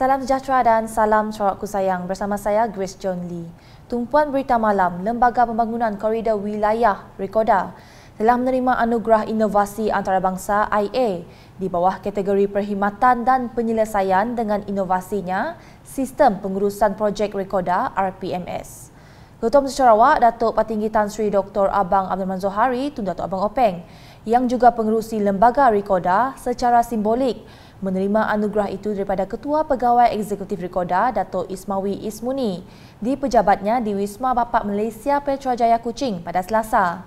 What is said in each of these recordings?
Salam sejahtera dan salam Sarawakku sayang. Bersama saya Grace John Lee. Tumpuan Berita Malam, Lembaga Pembangunan Koridor Wilayah Rekoda telah menerima anugerah inovasi antarabangsa IA di bawah kategori perkhidmatan dan penyelesaian dengan inovasinya Sistem Pengurusan Projek Rekoda RPMS. Ketua Menteri Sarawak Datuk Patinggi Tan Sri Dr. Abang Abdul Rahman Zohari Tun Datuk Abang Openg yang juga pengerusi Lembaga Rekoda secara simbolik menerima anugerah itu daripada Ketua Pegawai Eksekutif Rekoda Datuk Ismawi Ismuni di pejabatnya di Wisma Bapak Malaysia Petrajaya Kuching pada Selasa.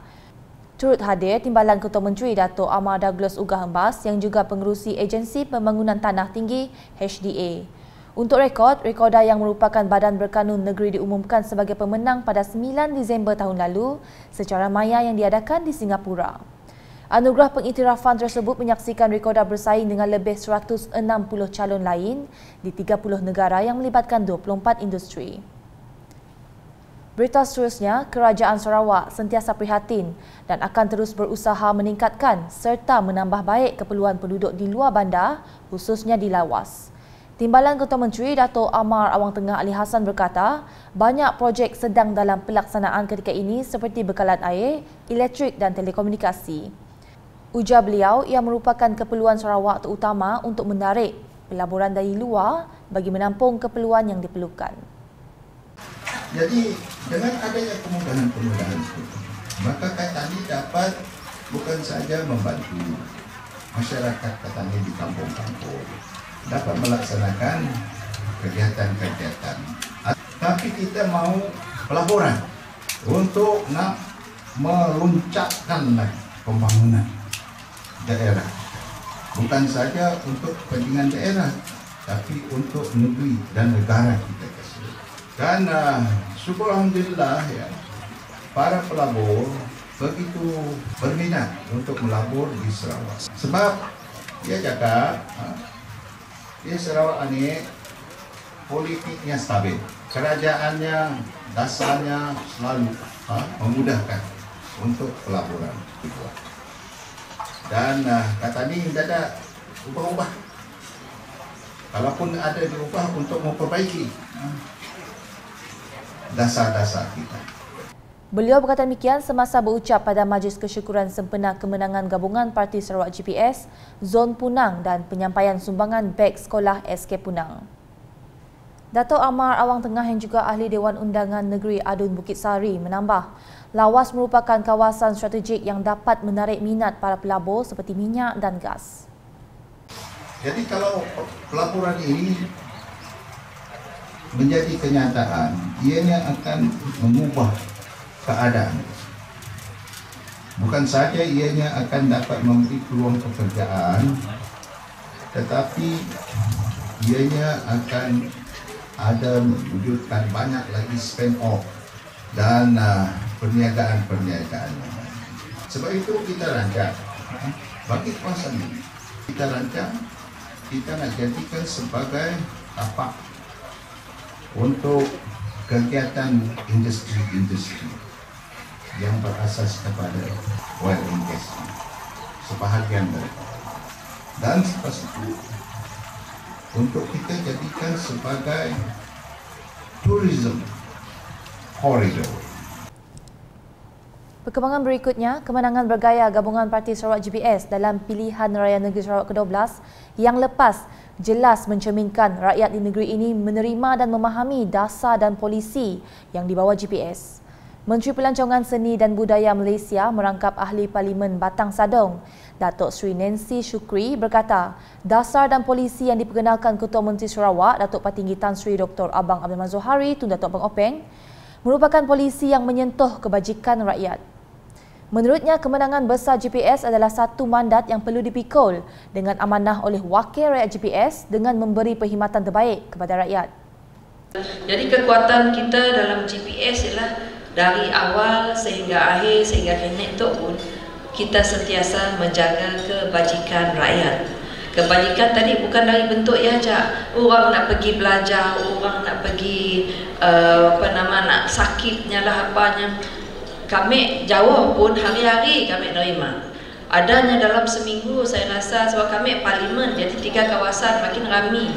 Turut hadir Timbalan Ketua Menteri Datuk Amar Douglas Ugah Embas yang juga pengerusi Agensi Pembangunan Tanah Tinggi HDA. Untuk rekod, Rekoda yang merupakan badan berkanun negeri diumumkan sebagai pemenang pada 9 Disember tahun lalu secara maya yang diadakan di Singapura. Anugerah pengiktirafan tersebut menyaksikan Rekoda bersaing dengan lebih 160 calon lain di 30 negara yang melibatkan 24 industri. Berita seterusnya, Kerajaan Sarawak sentiasa prihatin dan akan terus berusaha meningkatkan serta menambah baik keperluan penduduk di luar bandar, khususnya di Lawas. Timbalan Ketua Menteri Datuk Amar Awang Tengah Ali Hassan berkata, banyak projek sedang dalam pelaksanaan ketika ini seperti bekalan air, elektrik dan telekomunikasi. Ujar beliau, ia merupakan keperluan Sarawak terutama untuk menarik pelaburan dari luar bagi menampung keperluan yang diperlukan. Jadi, dengan adanya kemudahan-kemudahan seperti ini, maka Katani dapat bukan saja membantu masyarakat Katani di kampung-kampung, dapat melaksanakan kegiatan-kegiatan. Tapi kita mau pelaburan untuk nak meluncakkan pembangunan daerah. Bukan saja untuk kepentingan daerah, tapi untuk negeri dan negara kita tersebut. Dan syukur alhamdulillah ya, para pelabur begitu berminat untuk melabur di Sarawak. Sebab dia cakap, di Sarawak ini politiknya stabil, kerajaannya dasarnya selalu memudahkan untuk pelaburan dibuat. Dan kata ni tidak ada ubah-ubah. Kalaupun ada diubah untuk memperbaiki dasar-dasar kita. Beliau berkata demikian semasa berucap pada Majlis Kesyukuran Sempena Kemenangan Gabungan Parti Sarawak GPS, Zon Punang dan penyampaian sumbangan beg sekolah SK Punang. Datuk Amar Awang Tengah yang juga Ahli Dewan Undangan Negeri Adun Bukit Sari menambah, Lawas merupakan kawasan strategik yang dapat menarik minat para pelabur seperti minyak dan gas. Jadi kalau pelaburan ini menjadi kenyataan, ianya akan mengubah keadaan. Bukan saja ianya akan dapat memberi peluang pekerjaan, tetapi ianya akan ada mewujudkan banyak lagi spend off dan perniagaan-perniagaan. Sebab itu kita rancang bagi kawasan ini. Kita rancang, kita nak jadikan sebagai tapak untuk kegiatan industri yang berasas kepada oil and gas, sebahagian mereka. Dan selepas itu untuk kita jadikan sebagai tourism corridor. Perkembangan berikutnya, kemenangan bergaya gabungan Parti Sarawak GPS dalam pilihan raya negeri Sarawak ke-12 yang lepas jelas mencerminkan rakyat di negeri ini menerima dan memahami dasar dan polisi yang dibawa GPS. Menteri Pelancongan Seni dan Budaya Malaysia merangkap Ahli Parlimen Batang Sadong, Datuk Sri Nancy Shukri berkata, dasar dan polisi yang diperkenalkan Ketua Menteri Sarawak, Datuk Patinggi Tan Sri Dr. Abang Abdul Rahman Zohari Tun Datuk Abang Openg, merupakan polisi yang menyentuh kebajikan rakyat. Menurutnya, kemenangan besar GPS adalah satu mandat yang perlu dipikul dengan amanah oleh wakil rakyat GPS dengan memberi perkhidmatan terbaik kepada rakyat. Jadi kekuatan kita dalam GPS ialah dari awal sehingga akhir sehingga kini itu pun kita sentiasa menjaga kebajikan rakyat. Kebajikan tadi bukan dari bentuk ya saja. Orang nak pergi belajar, orang nak pergi nak sakitnya lah apanya. Kami jauh pun hari-hari kami terima. Adanya dalam seminggu saya rasa sebab kami parlimen jadi 3 kawasan makin ramai.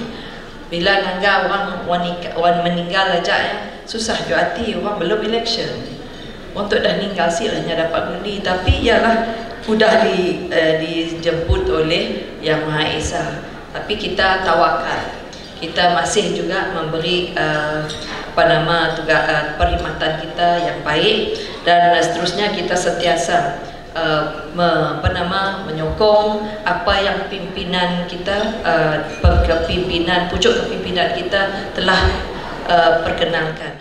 Bila nangga orang meninggal aja ya, susah jo hati orang belum election. Untuk dah meninggal silahnya dapat undi, tapi ialah sudah dijemput oleh Yang Maha Esa. Tapi kita tawakal. Kita masih juga memberi perkhidmatan kita yang baik, dan seterusnya kita sentiasa menyokong apa yang pimpinan kita, pucuk kepimpinan kita telah perkenalkan.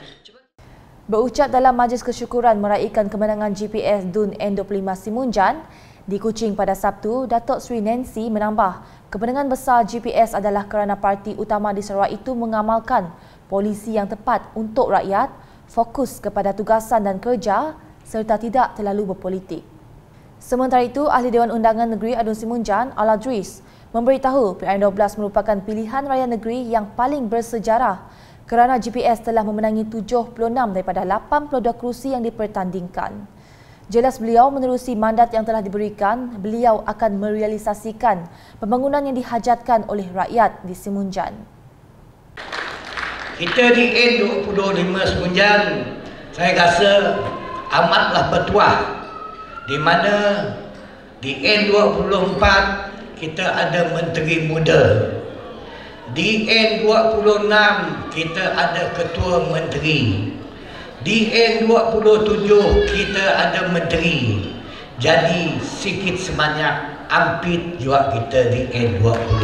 Berucap dalam majlis kesyukuran meraihkan kemenangan GPS DUN N25 Simunjan di Kuching pada Sabtu, Datuk Seri Nancy menambah, kemenangan besar GPS adalah kerana parti utama di Sarawak itu mengamalkan polisi yang tepat untuk rakyat, fokus kepada tugasan dan kerja serta tidak terlalu berpolitik. Sementara itu, Ahli Dewan Undangan Negeri Adun Simunjan, Al-Adris, memberitahu PRN12 merupakan pilihan raya negeri yang paling bersejarah kerana GPS telah memenangi 76 daripada 82 kerusi yang dipertandingkan. Jelas beliau menerusi mandat yang telah diberikan, beliau akan merealisasikan pembangunan yang dihajatkan oleh rakyat di Simunjan. Kita di N25 Simunjan, saya rasa amatlah bertuah, di mana di N24 kita ada menteri muda. Di N26 kita ada ketua menteri. Di N27 kita ada menteri. Jadi sikit sebanyak ampit juga kita di N25.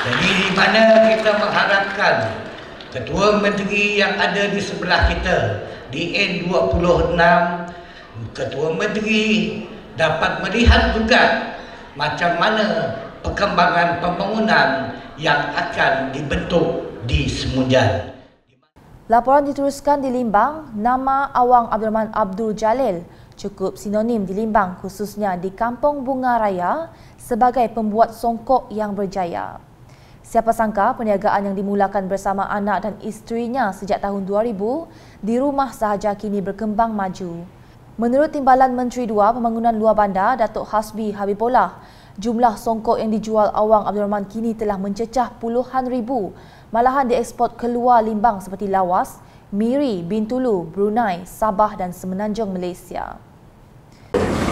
Jadi di mana kita mengharapkan ketua menteri yang ada di sebelah kita di N26, ketua menteri dapat melihat juga macam mana perkembangan pembangunan yang akan dibentuk di Simunjan. Laporan diteruskan di Limbang, nama Awang Abdul Rahman Abdul Jalil cukup sinonim di Limbang, khususnya di Kampung Bunga Raya sebagai pembuat songkok yang berjaya. Siapa sangka perniagaan yang dimulakan bersama anak dan isterinya sejak tahun 2000 di rumah sahaja kini berkembang maju. Menurut Timbalan Menteri 2 Pembangunan Luar Bandar, Datuk Hasbi Habibullah, jumlah songkok yang dijual Awang Abdul Rahman kini telah mencecah puluhan ribu, malahan dieksport keluar Limbang seperti Lawas, Miri, Bintulu, Brunei, Sabah dan Semenanjung Malaysia.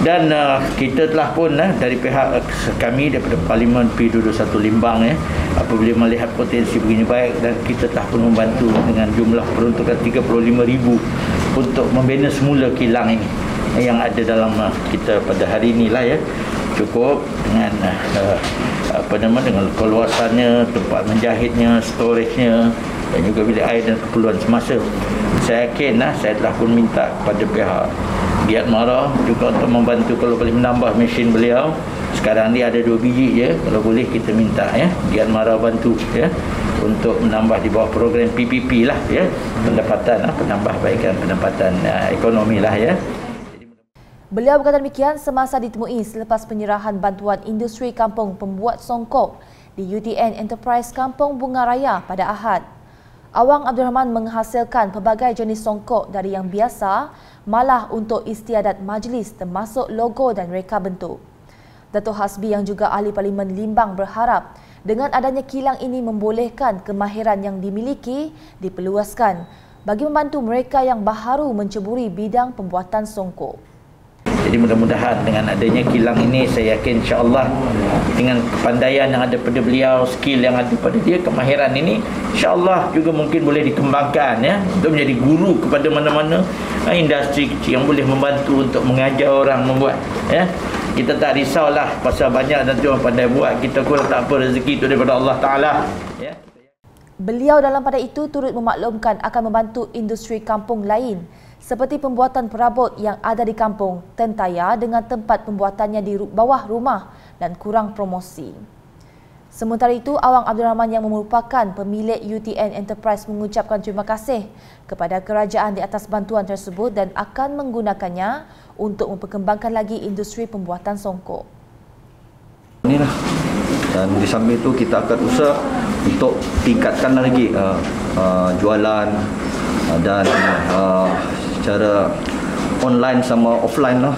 Dan kita telah pun dari pihak kami daripada Parlimen P21 Limbang apabila melihat potensi begini baik, dan kita telah pun membantu dengan jumlah peruntukan 35,000 untuk membina semula kilang ini yang ada dalam kita pada hari inilah cukup dengan dengan keluasannya, tempat menjahitnya, storage-nya dan juga bilik air dan keperluan semasa. Saya yakin saya telah pun minta kepada pihak Giat Mara juga untuk membantu kalau boleh menambah mesin beliau. Sekarang ni ada 2 biji je, kalau boleh kita minta Giat Mara bantu untuk menambah di bawah program PPP lah pendapatan, penambahbaikan pendapatan ekonomi lah Beliau berkata demikian semasa ditemui selepas penyerahan bantuan industri kampung pembuat songkok di UTN Enterprise Kampung Bunga Raya pada Ahad. Awang Abdul Rahman menghasilkan pelbagai jenis songkok dari yang biasa malah untuk istiadat majlis termasuk logo dan reka bentuk. Datuk Hasbi yang juga Ahli Parlimen Limbang berharap dengan adanya kilang ini membolehkan kemahiran yang dimiliki diperluaskan bagi membantu mereka yang baharu menceburi bidang pembuatan songkok. Jadi mudah-mudahan dengan adanya kilang ini, saya yakin insya-Allah dengan kepandaian yang ada pada beliau, skill yang ada pada dia, kemahiran ini insya-Allah juga mungkin boleh dikembangkan untuk menjadi guru kepada mana-mana industri kecil yang boleh membantu untuk mengajar orang membuat Kita tak risaulah pasal banyak nanti orang pandai buat, kita kurang tak apa, rezeki itu daripada Allah Taala Beliau dalam pada itu turut memaklumkan akan membantu industri kampung lain seperti pembuatan perabot yang ada di kampung tentaya dengan tempat pembuatannya di bawah rumah dan kurang promosi. Sementara itu, Awang Abdul Rahman yang merupakan pemilik UTN Enterprise mengucapkan terima kasih kepada kerajaan di atas bantuan tersebut dan akan menggunakannya untuk memperkembangkan lagi industri pembuatan songkok. Inilah. Dan di samping itu kita akan usaha untuk tingkatkan lagi jualan dan secara online sama offline lah.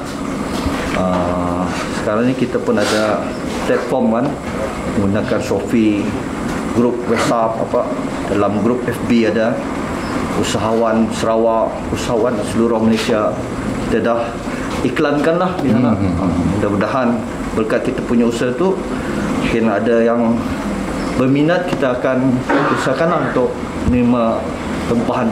Sekarang ni kita pun ada platform menggunakan Shopee, grup WhatsApp, dalam grup FB ada usahawan Sarawak, usahawan seluruh Malaysia. Kita dah iklankanlah di sana. Mudah-mudahan berkat kita punya usaha tu, mungkin ada yang berminat, kita akan usahakan untuk menerima tempahan.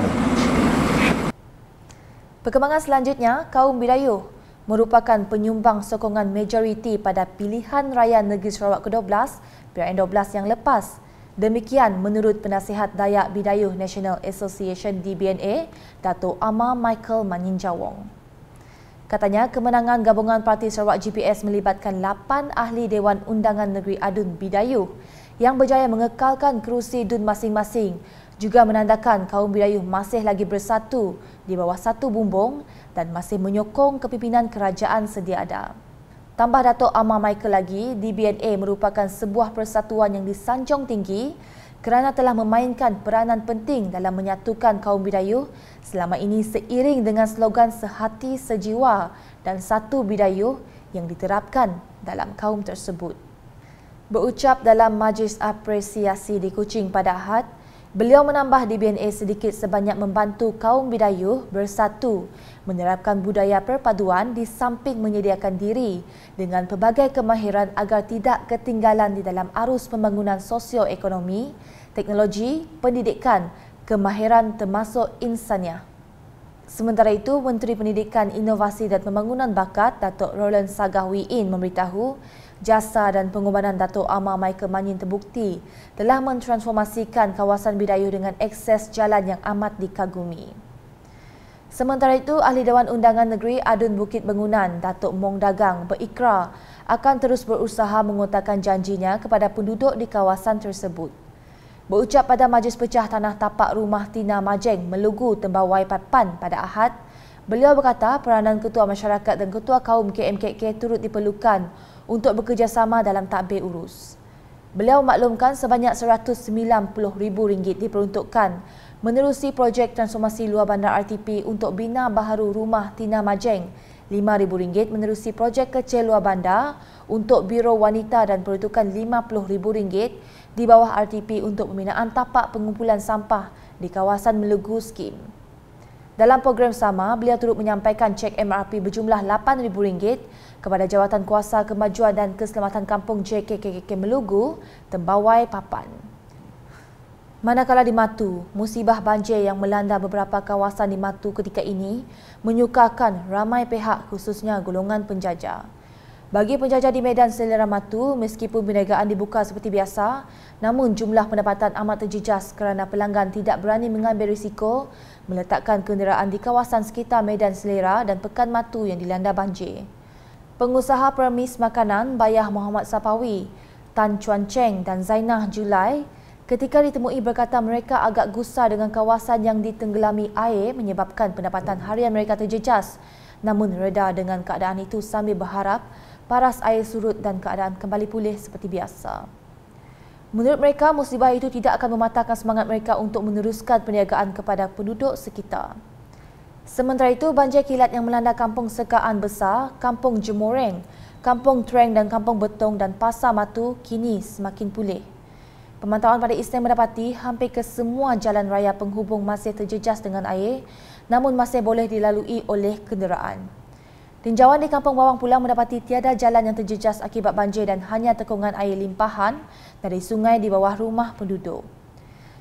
Perkembangan selanjutnya, kaum Bidayuh merupakan penyumbang sokongan majoriti pada pilihan raya negeri Sarawak ke-12 PRN12 yang lepas. Demikian menurut Penasihat Dayak Bidayuh National Association DBNA, Dato' Amar Michael Maninjawong. Katanya, kemenangan gabungan Parti Sarawak GPS melibatkan 8 ahli Dewan Undangan Negeri Adun Bidayuh yang berjaya mengekalkan kerusi DUN masing-masing, juga menandakan kaum Bidayuh masih lagi bersatu di bawah satu bumbung dan masih menyokong kepimpinan kerajaan sedia ada. Tambah Dato' Amar Michael lagi, DBNA merupakan sebuah persatuan yang disanjung tinggi kerana telah memainkan peranan penting dalam menyatukan kaum Bidayuh selama ini seiring dengan slogan sehati sejiwa dan satu Bidayuh yang diterapkan dalam kaum tersebut. Berucap dalam Majlis Apresiasi di Kuching pada Ahad, beliau menambah DBNA sedikit sebanyak membantu kaum Bidayuh bersatu menerapkan budaya perpaduan di samping menyediakan diri dengan pelbagai kemahiran agar tidak ketinggalan di dalam arus pembangunan sosioekonomi, teknologi, pendidikan, kemahiran termasuk insaniah. Sementara itu, Menteri Pendidikan, Inovasi dan Pembangunan Bakat Datuk Roland Sagahwiin memberitahu jasa dan pengorbanan Dato' Amar Michael Manyin terbukti telah mentransformasikan kawasan Bidayuh dengan akses jalan yang amat dikagumi. Sementara itu, Ahli Dewan Undangan Negeri Adun Bukit Bangunan Datuk Mong Dagang berikrar akan terus berusaha mengotakkan janjinya kepada penduduk di kawasan tersebut. Berucap pada Majlis Pecah Tanah Tapak Rumah Tina Majeng, Melugu, Tembawai, Patpan pada Ahad, beliau berkata peranan Ketua Masyarakat dan Ketua Kaum KMKK turut diperlukan untuk bekerjasama dalam tadbir urus. Beliau maklumkan sebanyak RM190,000 diperuntukkan menerusi projek transformasi luar bandar RTP untuk bina baharu Rumah Tina Majeng, RM5,000 menerusi projek kecil luar bandar untuk Biro Wanita dan peruntukan RM50,000 di bawah RTP untuk pembinaan tapak pengumpulan sampah di kawasan Melugu Skim. Dalam program sama, beliau turut menyampaikan cek MRP berjumlah RM8,000 kepada Jawatan Kuasa Kemajuan dan Keselamatan Kampung JKKK Melugu, Tembawai, Papan. Manakala di Matu, musibah banjir yang melanda beberapa kawasan di Matu ketika ini menyukarkan ramai pihak, khususnya golongan penjajah. Bagi penjajah di Medan Selera Matu, meskipun perniagaan dibuka seperti biasa, namun jumlah pendapatan amat terjejas kerana pelanggan tidak berani mengambil risiko meletakkan kenderaan di kawasan sekitar Medan Selera dan Pekan Matu yang dilanda banjir. Pengusaha permis makanan Bayah Muhammad Sapawi, Tan Chuan Cheng dan Zainah Julai ketika ditemui berkata mereka agak gusar dengan kawasan yang ditenggelami air menyebabkan pendapatan harian mereka terjejas, namun reda dengan keadaan itu sambil berharap paras air surut dan keadaan kembali pulih seperti biasa. Menurut mereka, musibah itu tidak akan mematahkan semangat mereka untuk meneruskan perniagaan kepada penduduk sekitar. Sementara itu, banjir kilat yang melanda Kampung Sekaan Besar, Kampung Jemoreng, Kampung Treng dan Kampung Betong dan Pasar Matu kini semakin pulih. Pemantauan pada Isnin mendapati hampir ke semua jalan raya penghubung masih terjejas dengan air, namun masih boleh dilalui oleh kenderaan. Tinjauan di Kampung Bawang Pulang mendapati tiada jalan yang terjejas akibat banjir dan hanya tekungan air limpahan dari sungai di bawah rumah penduduk.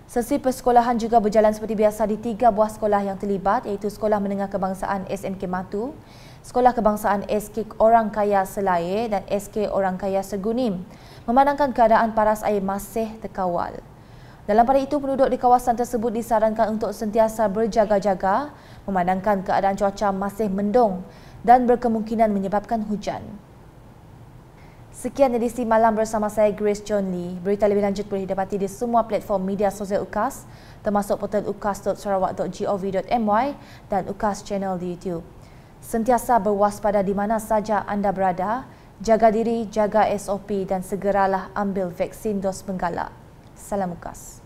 Sesi persekolahan juga berjalan seperti biasa di 3 buah sekolah yang terlibat, iaitu Sekolah Menengah Kebangsaan SMK Matu, Sekolah Kebangsaan SK Orang Kaya Selair dan SK Orang Kaya Segunim, memandangkan keadaan paras air masih terkawal. Dalam pada itu, penduduk di kawasan tersebut disarankan untuk sentiasa berjaga-jaga memandangkan keadaan cuaca masih mendung dan berkemungkinan menyebabkan hujan. Sekian edisi malam bersama saya Grace John Lee. Berita lebih lanjut boleh didapati di semua platform media sosial UKAS termasuk portal ukas.sarawak.gov.my dan UKAS channel di YouTube. Sentiasa berwaspada di mana saja anda berada, jaga diri, jaga SOP dan segeralah ambil vaksin dos penggalak. Salam UKAS.